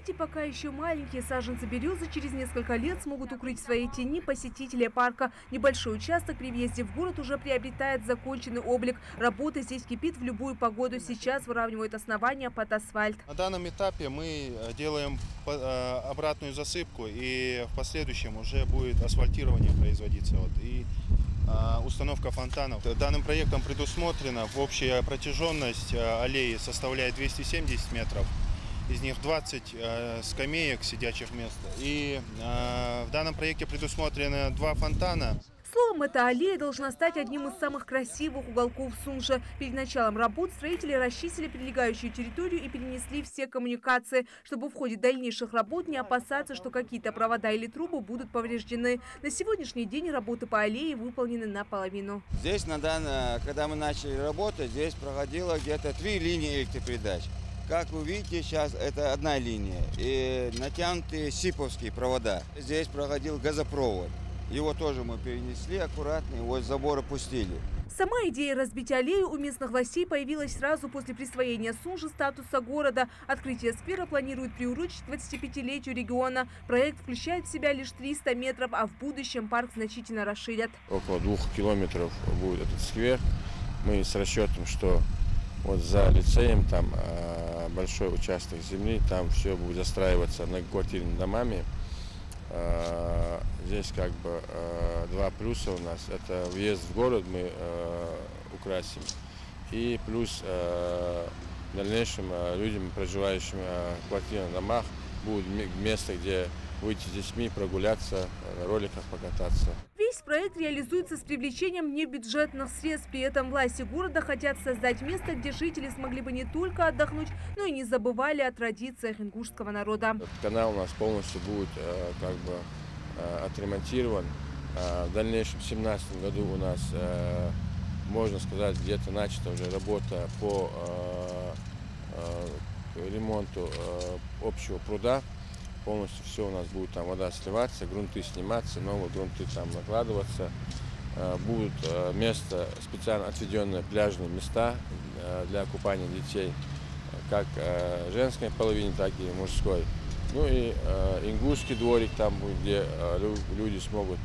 Эти пока еще маленькие саженцы березы через несколько лет смогут укрыть в своей тени посетителей парка. Небольшой участок при въезде в город уже приобретает законченный облик. Работа здесь кипит в любую погоду. Сейчас выравнивают основания под асфальт. На данном этапе мы делаем обратную засыпку, и в последующем уже будет асфальтирование производиться. И установка фонтанов. Данным проектом предусмотрено, общая протяженность аллеи составляет 270 метров. Из них 20 скамеек, сидячих мест. И в данном проекте предусмотрено 2 фонтана. Словом, эта аллея должна стать одним из самых красивых уголков Сунжа. Перед началом работ строители расчистили прилегающую территорию и перенесли все коммуникации, чтобы в ходе дальнейших работ не опасаться, что какие-то провода или трубы будут повреждены. На сегодняшний день работы по аллее выполнены наполовину. Здесь, когда мы начали работать, здесь проходило где-то 3 линии электропередач. Как вы видите, сейчас это одна линия и натянутые сиповские провода. Здесь проходил газопровод. Его тоже мы перенесли аккуратно, его с забора пустили. Сама идея разбить аллею у местных властей появилась сразу после присвоения Сунжи статуса города. Открытие сквера планируют приурочить 25-летию региона. Проект включает в себя лишь 300 метров, а в будущем парк значительно расширят. Около 2 километров будет этот сквер. Мы с расчетом, что вот за лицеем там большой участок земли, там все будет застраиваться многоквартирными домами. Здесь как бы 2 плюса у нас. Это въезд в город мы украсим. И плюс в дальнейшем людям, проживающим в квартирных домах, будет место, где выйти с детьми, прогуляться, на роликах покататься. Весь проект реализуется с привлечением небюджетных средств. При этом власти города хотят создать место, где жители смогли бы не только отдохнуть, но и не забывали о традициях ингушского народа. Этот канал у нас полностью будет отремонтирован. В дальнейшем, в 2017 году у нас, можно сказать, где-то начата уже работа по ремонту общего пруда. Полностью все у нас будет, там вода сливаться, грунты сниматься, новые грунты там накладываться. Будут место специально отведенные пляжные места для купания детей, как женской половине, так и мужской. Ну и ингушский дворик там будет, где люди смогут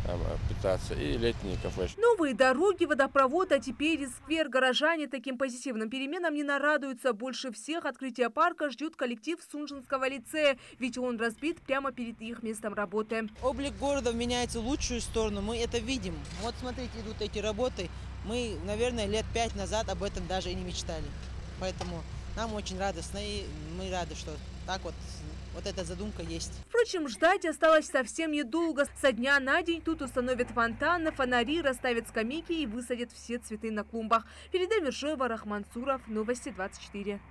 там питаться, и летние кафешки. Новые дороги, водопровод, а теперь и сквер. Горожане таким позитивным переменам не нарадуются. Больше всех открытия парка ждет коллектив Сунжинского лицея, ведь он разбит прямо перед их местом работы. Облик города меняется в лучшую сторону, мы это видим. Вот смотрите, идут эти работы. Мы, наверное, лет 5 назад об этом даже и не мечтали. Поэтому нам очень радостно, и мы рады, что так вот эта задумка есть. Впрочем, ждать осталось совсем недолго. Со дня на день тут установят фонтаны, фонари, расставят скамейки и высадят все цветы на клумбах. Передаю Вершоева, Рахман Суров, Новости 24.